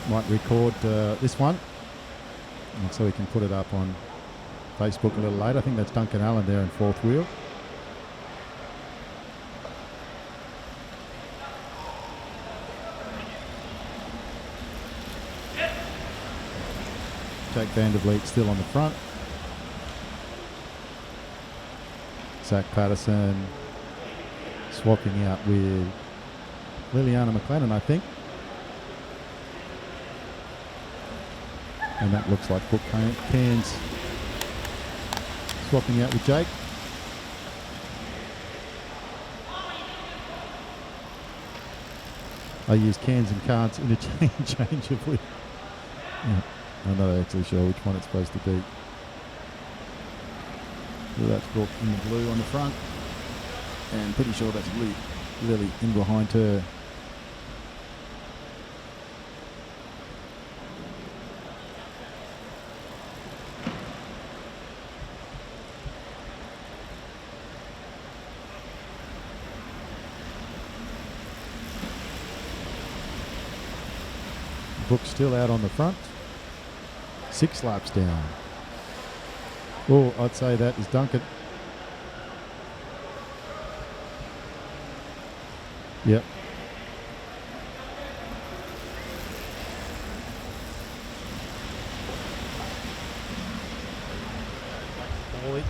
Might record this one, and so we can put it up on Facebook a little later. I think that's Duncan Allen there in fourth wheel. Jake Van der Vliet still on the front. Zach Patterson swapping out with Liliana McLennan, I think. And that looks like Brooke Cairns swapping out with Jake. I use cans and cards interchangeably. Yeah, I'm not actually sure which one it's supposed to be. So that's Brooke in the blue on the front. And pretty sure that's Lily in behind her. Brooke's still out on the front. 6 laps down. Oh, I'd say that is Duncan. Yep. Ollie.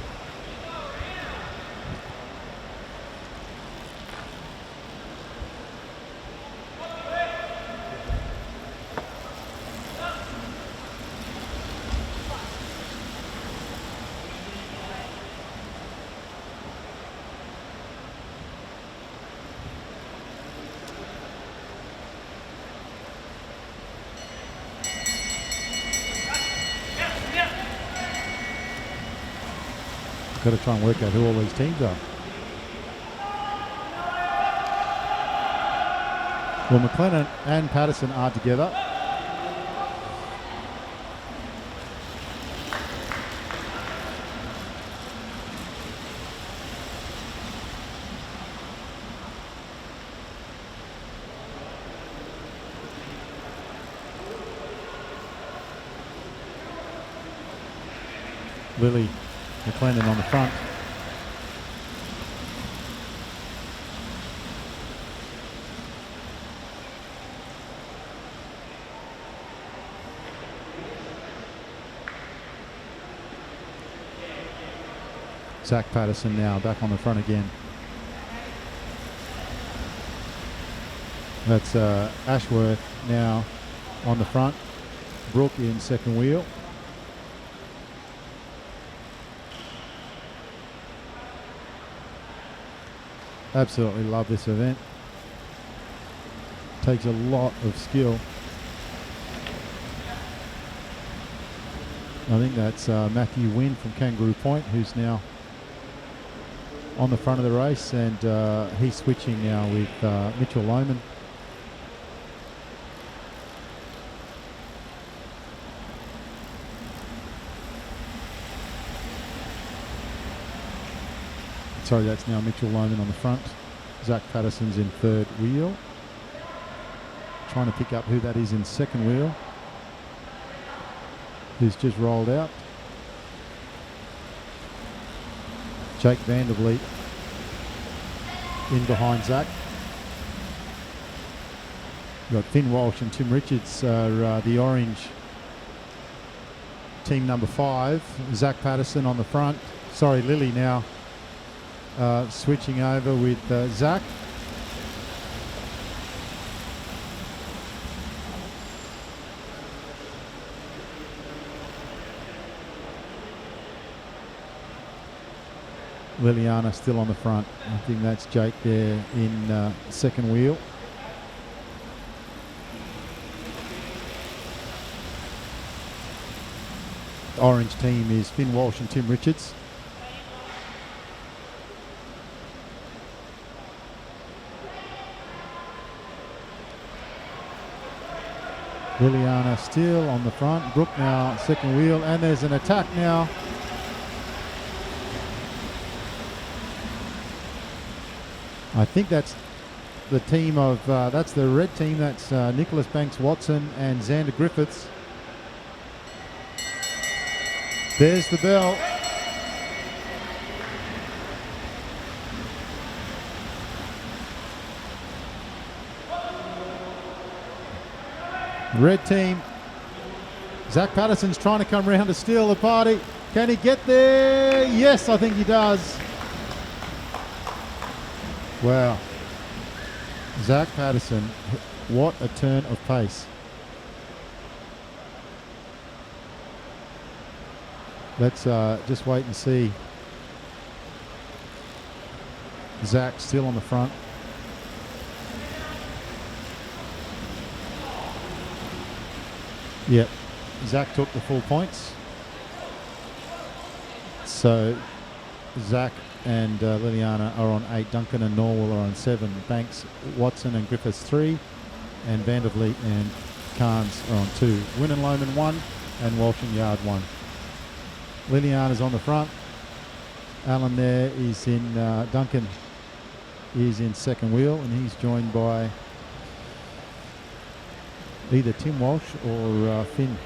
Got to try and work out who all these teams are. Well, McLennan and Patterson are together. Lily McLennan on the front. Zach Patterson now back on the front again. That's Ashworth now on the front. Brooke in second wheel. Absolutely love this event. Takes a lot of skill. I think that's Matthew Wynn from Kangaroo Point, who's now on the front of the race, and he's switching now with Mitchell Lohman. Sorry, that's now Mitchell Lohman on the front. Zach Patterson's in third wheel. Trying to pick up who that is in second wheel. Who's just rolled out. Jake Van der Vliet in behind Zach. We've got Finn Walsh and Tim Richards are the orange team number 5. Zach Patterson on the front. Sorry, Lily now switching over with Zach. Liliana still on the front. I think that's Jake there in second wheel. The orange team is Finn Walsh and Tim Richards. Liliana still on the front. Brooke now second wheel, and there's an attack now. I think that's the team of, that's the red team. That's Nicholas Banks-Watson and Xander Griffiths. There's the bell. Red team. Zach Patterson's trying to come round to steal the party. Can he get there? Yes, I think he does. Wow. Zach Patterson, what a turn of pace. Let's just wait and see. Zach still on the front. Yep, Zach took the full points. So Zach and Liliana are on 8. Duncan and Norwell are on 7. Banks, Watson and Griffiths 3. And Vandervliet and Carnes are on 2. Wynn and Lohman 1 and Walsh and Yard 1. Liliana's on the front. Alan there is in, Duncan is in second wheel, and he's joined by either Tim Walsh or Finn.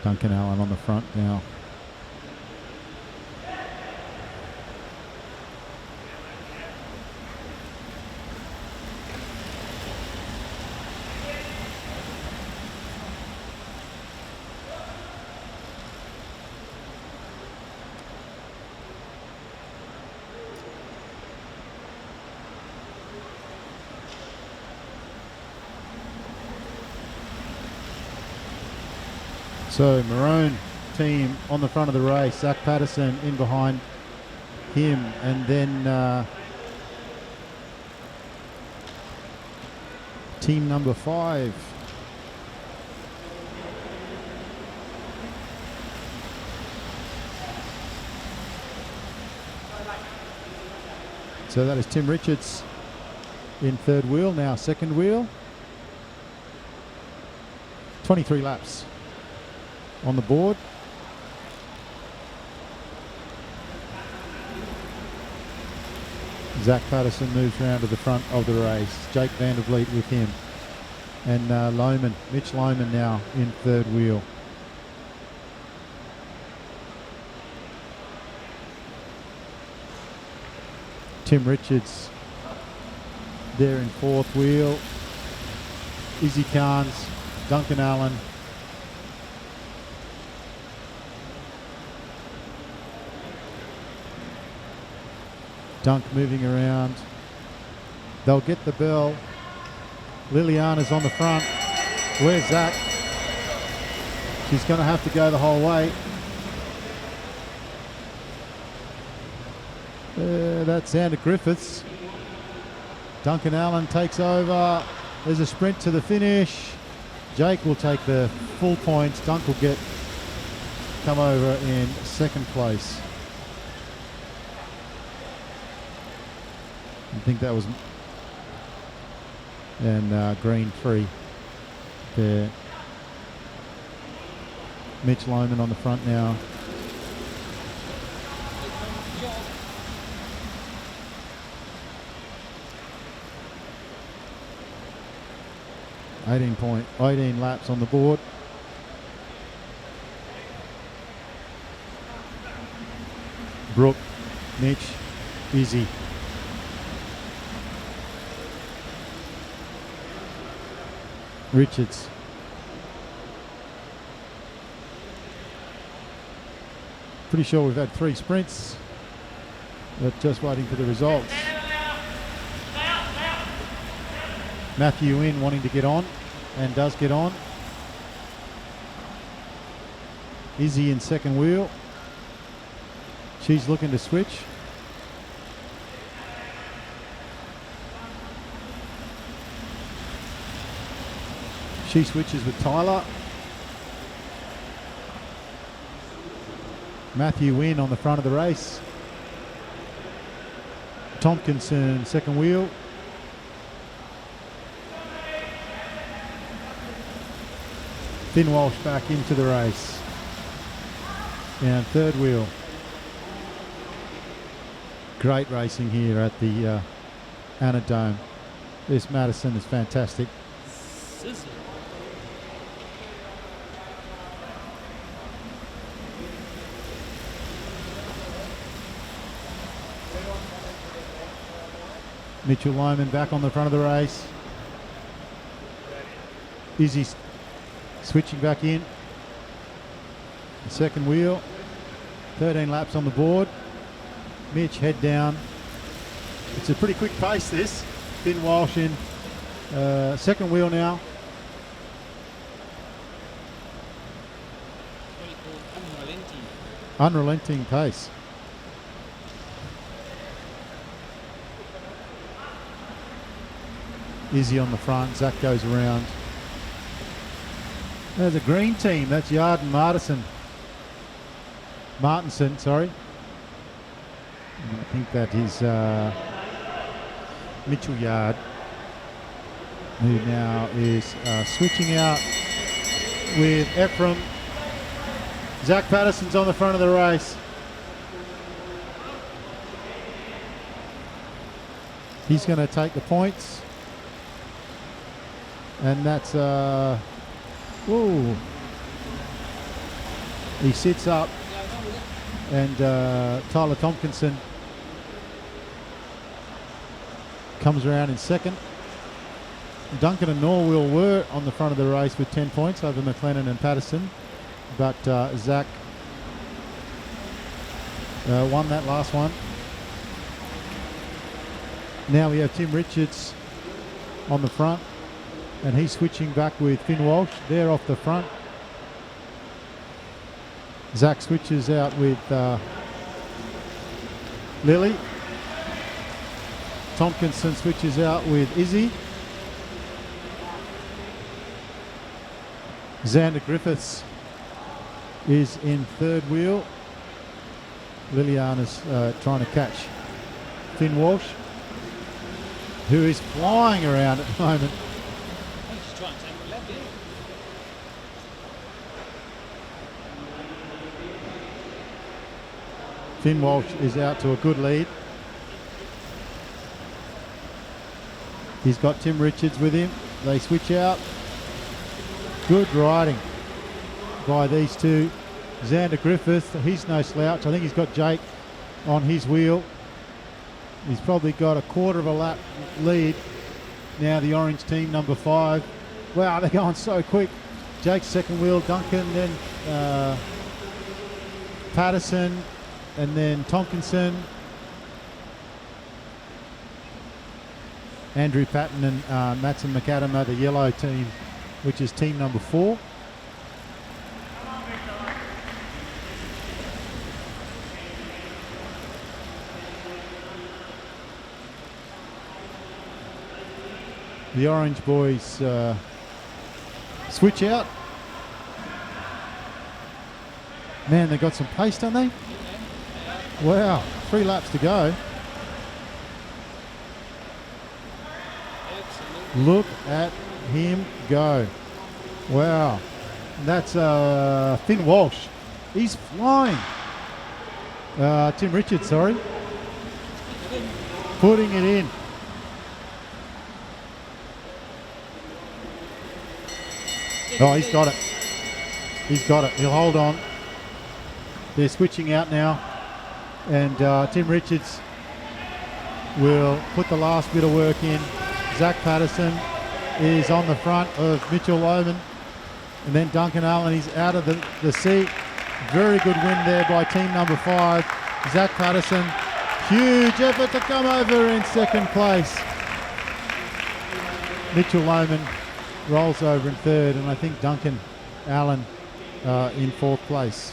Duncan Allen on the front now. So maroon team on the front of the race. Zach Patterson in behind him, and then team number 5. So that is Tim Richards in third wheel, now second wheel. 23 laps on the board. Zach Patterson moves round to the front of the race. Jake Vandervliet with him. And Lohman, Mitch Lohman now in third wheel. Tim Richards there in fourth wheel. Izzy Carnes, Duncan Allen, Dunk moving around. They'll get the bell. Liliana's on the front. Where's Zach? She's going to have to go the whole way. That's Xander Griffiths. Duncan Allen takes over. There's a sprint to the finish. Jake will take the full points. Dunk will come over in second place. I think that was, and green 3 there. Mitch Lohman on the front now. $18 laps on the board. Brooke, Mitch, Izzy. Richards. Pretty sure we've had 3 sprints, but just waiting for the results. Matthew Wynn wanting to get on, and does get on. Izzy in second wheel. She's looking to switch. She switches with Tyler. Matthew Wynn on the front of the race. Tompkinson second wheel. Finn Walsh back into the race. Down third wheel. Great racing here at the Anadome. This Maddison is fantastic. Mitchell Lohman back on the front of the race. Izzy switching back in. The second wheel. 13 laps on the board. Mitch head down. It's a pretty quick pace this. Finn Walsh in. Second wheel now. Unrelenting pace. Izzy on the front, Zach goes around. There's a green team, that's Yard and Martinson, sorry. I think that is Mitchell Yard, who now is switching out with Ephraim. Zach Patterson's on the front of the race. He's going to take the points. And that's, he sits up, and Tyler Tompkinson comes around in second. Duncan and Norwell were on the front of the race with 10 points over McLennan and Patterson, but Zach won that last one. Now we have Tim Richards on the front, and he's switching back with Finn Walsh. They're off the front. Zach switches out with Lily. Tompkinson switches out with Izzy. Xander Griffiths is in third wheel. Liliana's trying to catch Finn Walsh, who is flying around at the moment. Finn Walsh is out to a good lead. He's got Tim Richards with him. They switch out. Good riding by these two. Xander Griffith, he's no slouch. I think he's got Jake on his wheel. He's probably got a quarter of a lap lead. Now the orange team, number 5. Wow, they're going so quick. Jake's second wheel, Duncan, then Patterson, and then Tompkinson. Andrew Patton and Mattson McAdam are the yellow team, which is team number 4. The orange boys switch out. Man, they got some pace, don't they? Wow, 3 laps to go. Look at him go. Wow. And that's Finn Walsh. He's flying. Tim Richards, sorry. Putting it in. Oh, he's got it. He's got it. He'll hold on. They're switching out now. And Tim Richards will put the last bit of work in. Zach Patterson is on the front of Mitchell Lohman. And then Duncan Allen, he's out of the seat. Very good win there by team number 5. Zach Patterson, huge effort to come over in second place. Mitchell Lohman rolls over in third, and I think Duncan Allen in 4th place.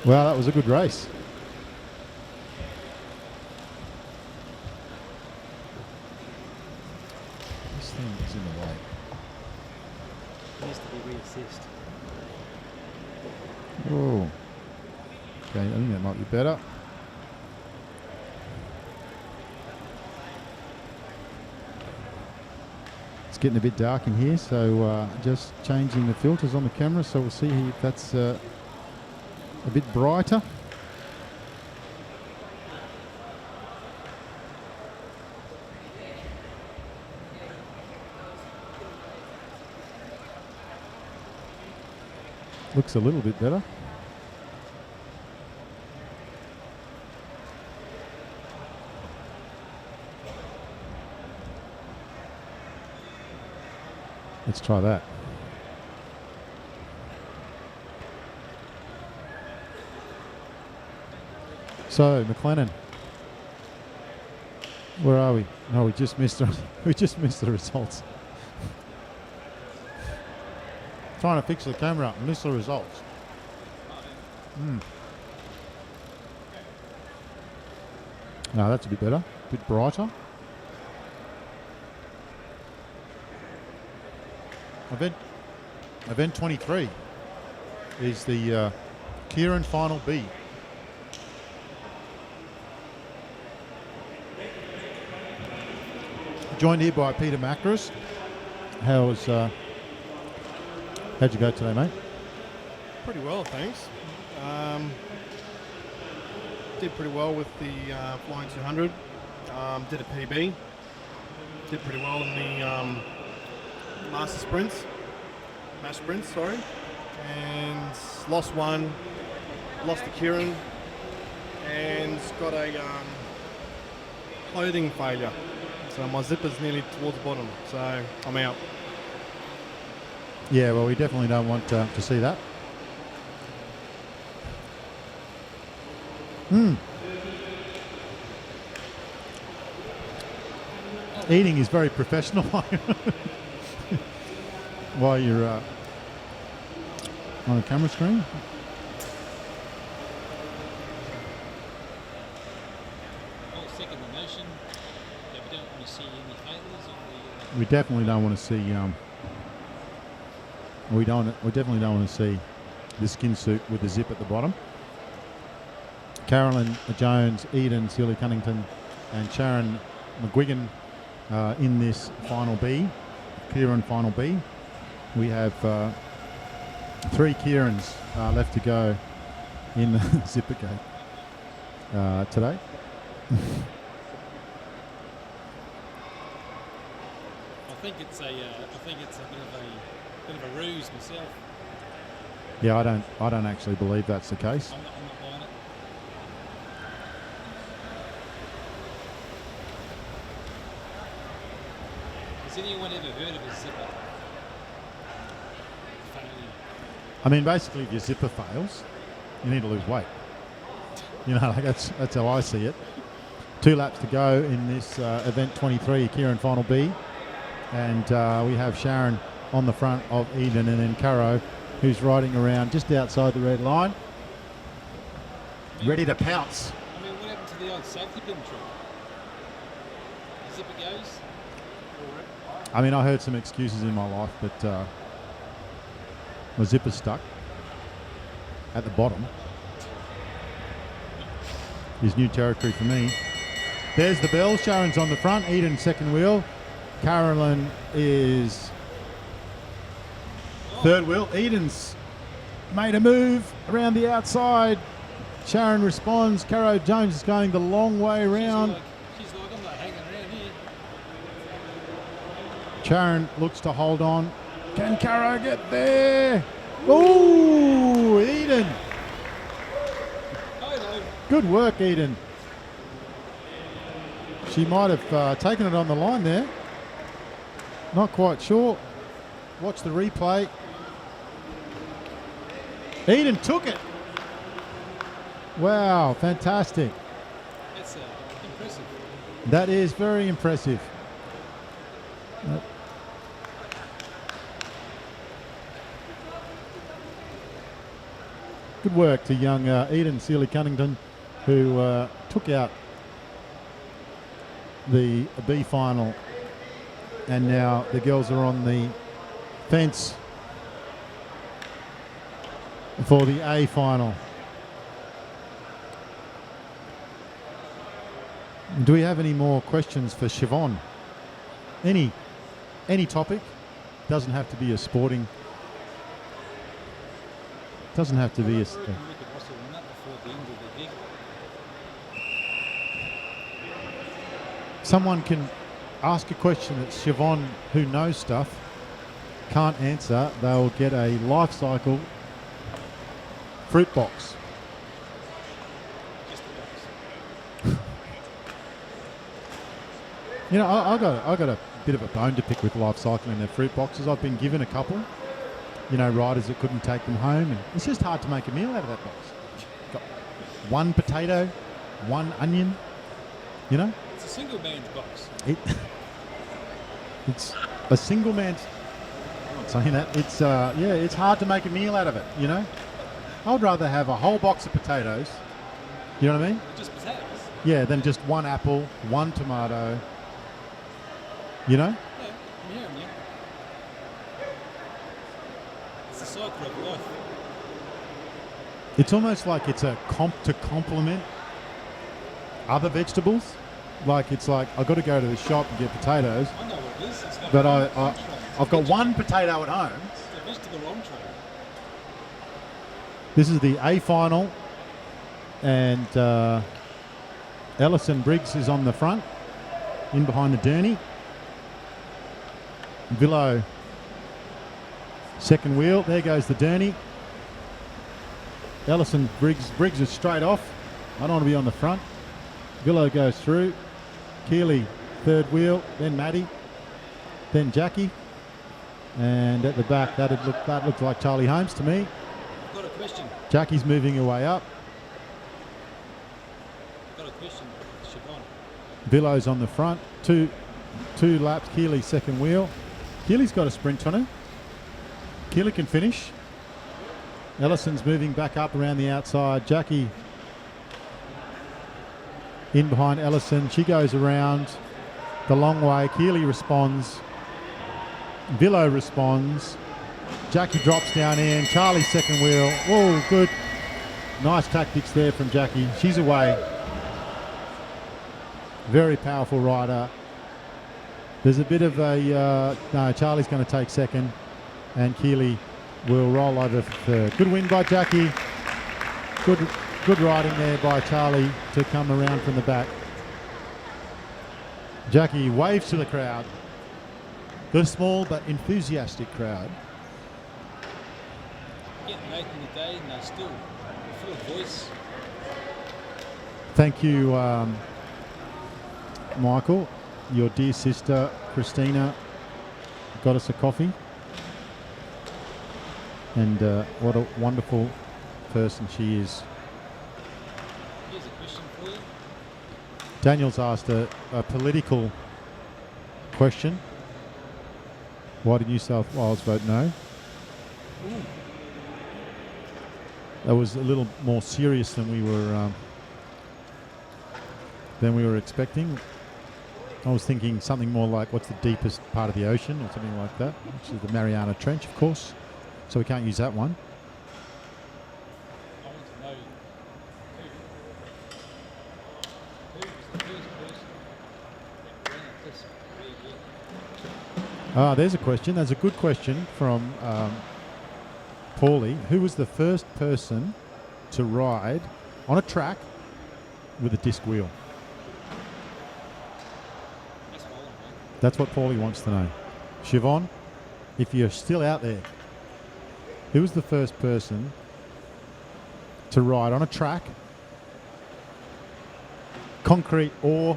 Well, that was a good race. This thing is in the way. needs to be reassessed. Oh. Okay, I think that might be better. It's getting a bit dark in here, so just changing the filters on the camera, so we'll see if that's a bit brighter. Looks a little bit better. Let's try that. So, McLennan. Where are we? No, we just missed the results. Trying to fix the camera up and miss the results. No, that's a bit better. A bit brighter. Event 23 is the Keirin Final B. Joined here by Peter Macris. How'd you go today, mate? Pretty well, thanks. Did pretty well with the flying 200. Did a PB. Did pretty well in the mass sprints, sorry. And lost one. Lost to Keirin, and got a clothing failure. So my zipper's nearly towards the bottom. So I'm out. Yeah, well, we definitely don't want to see that. Eating is very professional while you're on the camera screen. I'll second the motion that we don't want to see any failures on the... We definitely don't want to see... we definitely don't want to see the skin suit with the zip at the bottom. Carolyn Jones, Eden Sealy-Cunnington and Sharon McGuigan in this Final B, Keirin Final B. We have 3 Keirins left to go in the zipper gate today. I think it's a bit of a ruse myself. Yeah, I don't actually believe that's the case. I'm not buying it. Has anyone ever heard of a zipper failure? I mean, basically, if your zipper fails, you need to lose weight. You know, like that's how I see it. 2 laps to go in this event 23, Keirin Final B. And we have Sharon on the front of Eden, and then Caro, who's riding around just outside the red line, ready to pounce. I mean, what happened to the old safety pin trick? The zipper goes? I mean, I heard some excuses in my life, but my zipper's stuck at the bottom. Is new territory for me. There's the bell. Sharon's on the front. Eden second wheel. Carolyn is third wheel. Eden's made a move around the outside. Sharon responds. Caro Jones is going the long way around. She's like, I'm not hanging around here. Sharon looks to hold on. Can Caro get there? Ooh, Eden. Good work, Eden. She might have taken it on the line there. Not quite sure. Watch the replay. Eden took it. Wow, fantastic. That's impressive. That is very impressive. Good work to young Eden Sealy-Cunnington, who took out the B final, and now the girls are on the fence for the A final. Do we have any more questions for Siobhan? Any topic? Doesn't have to be a sporting. Doesn't have to be a. We could also win that before the end of the gig. Someone can ask a question that Siobhan, who knows stuff, can't answer. They'll get a life cycle fruit box. Just the box. You know, I got a bit of a bone to pick with life cycling their fruit boxes. I've been given a couple. You know, riders that couldn't take them home, and it's just hard to make a meal out of that box. Got one potato, one onion. You know, It's a single man's box. it's a single man's. I'm not saying that. It's it's hard to make a meal out of it. You know, I'd rather have a whole box of potatoes. You know what I mean? Just potatoes. Yeah, than just one apple, one tomato. You know? Yeah, I'm hearing you. It's a cycle of life. It's almost like it's a to complement other vegetables. Like it's like I've got to go to the shop and get potatoes, I know what it is. It's like but an entree. I've got one potato at home. It's a vegetable entree. This is the A final, and Ellison Briggs is on the front, in behind the Derny. Villo, second wheel. There goes the Derny. Ellison Briggs is straight off. I don't want to be on the front. Villo goes through. Keeley, third wheel. Then Maddie. Then Jackie. And at the back, that looked like Charlie Holmes to me. I've got a question. Jackie's moving her way up. I've got a question, Siobhan. Villo's on the front. Two laps. Keeley, second wheel. Keeley's got a sprint on her. Keeley can finish. Ellison's moving back up around the outside. Jackie in behind Ellison. She goes around the long way. Keeley responds. Villo responds. Jackie drops down in. Charlie's second wheel. Whoa, good. Nice tactics there from Jackie. She's away. Very powerful rider. There's a bit of a... no, Charlie's going to take second. And Keeley will roll over for third. Good win by Jackie. Good riding there by Charlie to come around from the back. Jackie waves to the crowd. The small but enthusiastic crowd. Getting late in the day and they're still full of voice. Thank you, Michael. Your dear sister, Christina, got us a coffee. And what a wonderful person she is. Here's a question for you. Daniel's asked a political question. Why did New South Wales vote no? Ooh. That was a little more serious than we were expecting. I was thinking something more like, what's the deepest part of the ocean, or something like that, which is the Mariana Trench, of course. So we can't use that one. I want to know who was the first person that ran at this really good. There's a question. There's a good question from Paulie. Who was the first person to ride on a track with a disc wheel? That's all, man. That's what Paulie wants to know. Siobhan, if you're still out there, who was the first person to ride on a track, concrete or...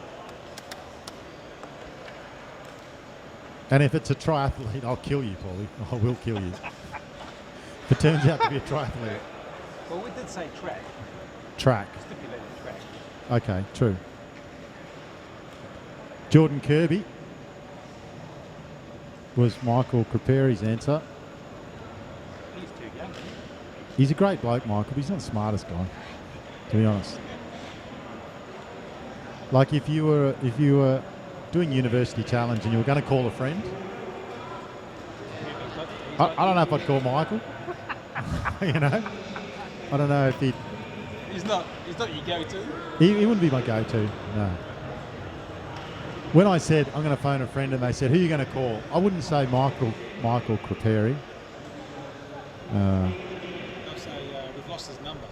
And if it's a triathlete, I'll kill you, Paulie. I will kill you. If it turns out to be a triathlete. Well, we did say track. Track. Stipulated track. Okay, true. Jordan Kirby was Michael Craperi's answer. He's too young. He's a great bloke, Michael, but he's not the smartest guy, to be honest. Like if you were doing University Challenge and you were going to call a friend, I don't know if I'd call Michael. You know? I don't know if He's not your go-to. he wouldn't be my go-to. No. When I said I'm going to phone a friend and they said, who are you going to call? I wouldn't say Michael Craperi. I'll say we've lost his number.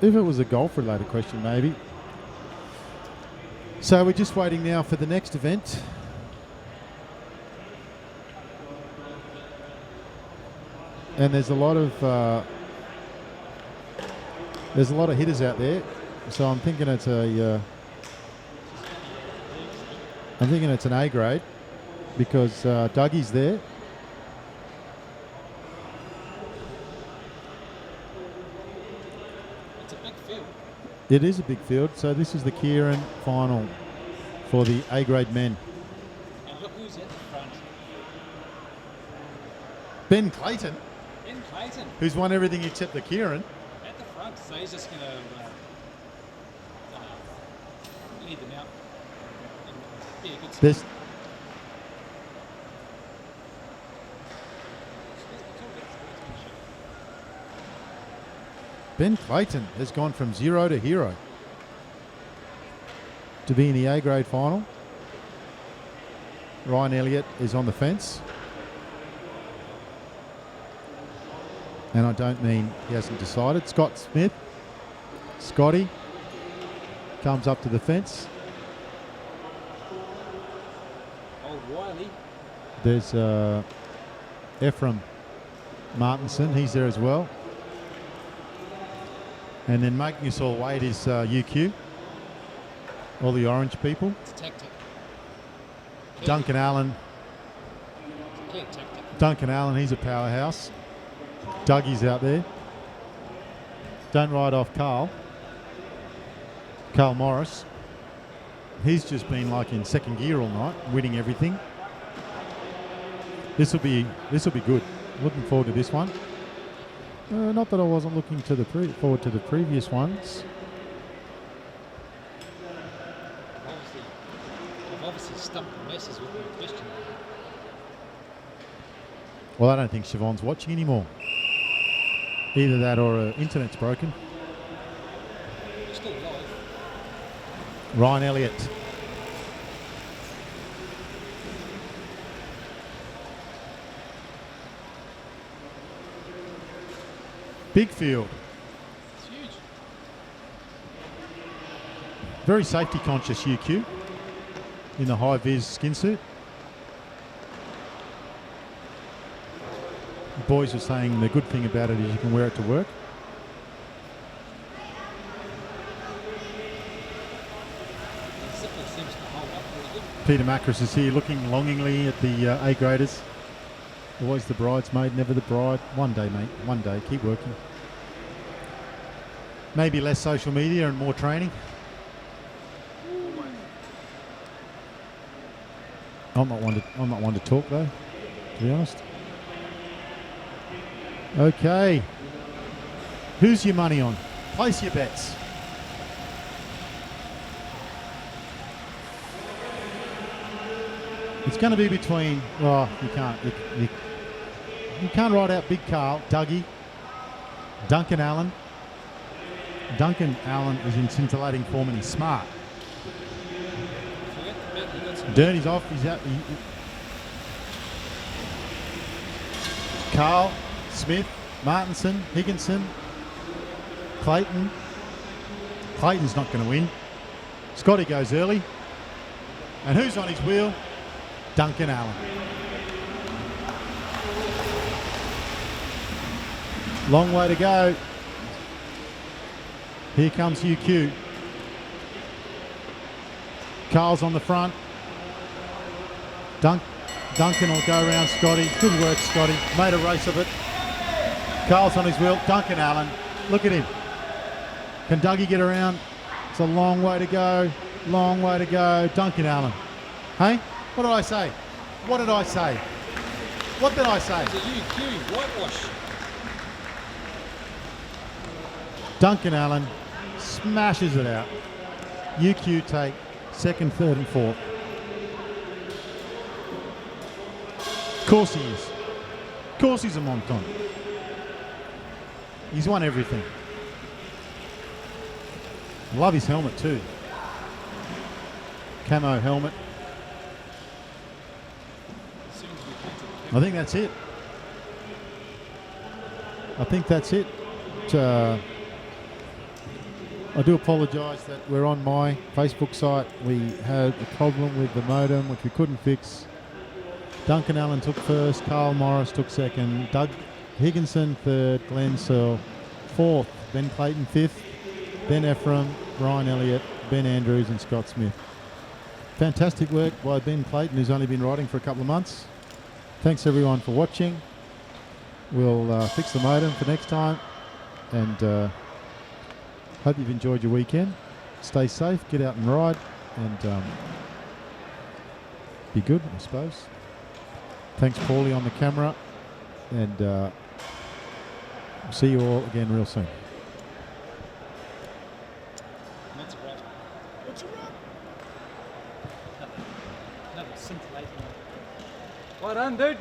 If it was a golf-related question, maybe. So we're just waiting now for the next event. And there's a lot of hitters out there. So I'm thinking it's an A grade because Dougie's there. It's a big field. It is a big field. So this is the Keirin final for the A grade men. And look who's at the front. Ben Clayton, In Clayton. who's won everything except the Keirin. At the front. So he's just going to lead them out. And be a good spot. There's Ben Clayton has gone from 0 to hero to be in the A grade final. Ryan Elliott is on the fence. And I don't mean he hasn't decided. Scott Smith, Scotty, comes up to the fence. Old Wiley. There's Ephraim Martinson, he's there as well. And then making us all wait is UQ, all the orange people. It's a tactic. Duncan Allen, It's a clear tactic. Duncan Allen, he's a powerhouse. Dougie's out there. Don't write off Carl Morris. He's just been like in second gear all night, winning everything. This will be good. Looking forward to this one. Not that I wasn't looking to forward to the previous ones. I've obviously stumped the masses with my question. Well, I don't think Siobhan's watching anymore. Either that or her internet's broken. You're still alive. Ryan Elliott. Big field. It's huge. Very safety conscious UQ in the high vis skin suit. The boys are saying the good thing about it is you can wear it to work. The zipper seems to hold up really good. Peter Macris is here looking longingly at the A graders. Always the bridesmaid, never the bride. One day, mate. One day. Keep working. Maybe less social media and more training. I'm not one to talk though, to be honest. Okay. Who's your money on? Place your bets. It's going to be between. Oh, you can't. You can't write out Big Carl, Dougie, Duncan Allen. Duncan Allen is in scintillating form and he's smart. Forget the bet, you got some. Derni's off. He's out. Carl, Smith, Martinson, Higginson, Clayton. Clayton's not going to win. Scotty goes early. And who's on his wheel? Duncan Allen. Long way to go. Here comes UQ. Carl's on the front. Duncan will go around Scotty. Good work, Scotty. Made a race of it. Carl's on his wheel. Duncan Allen. Look at him. Can Dougie get around? It's a long way to go. Long way to go. Duncan Allen. Hey? What did I say? What did I say? What did I say? It's a UQ whitewash. Duncan Allen smashes it out. UQ take second, third and fourth. Of course he is. Of course he's a Monton. He's won everything. Love his helmet too. Camo helmet. Soon to be painted. I think that's it. I think that's it. I do apologise that we're on my Facebook site. We had a problem with the modem, which we couldn't fix. Duncan Allen took first, Carl Morris took second, Doug Higginson third, Glenn Searle fourth, Ben Clayton fifth, Ben Ephraim, Ryan Elliott, Ben Andrews and Scott Smith. Fantastic work by Ben Clayton, who's only been riding for a couple of months. Thanks everyone for watching. We'll fix the modem for next time, and hope you've enjoyed your weekend. Stay safe, get out and ride, and be good, I suppose. Thanks, Paulie, on the camera, and see you all again real soon. That's a wrap. What's a wrap? Another scintillating. Well done, dude.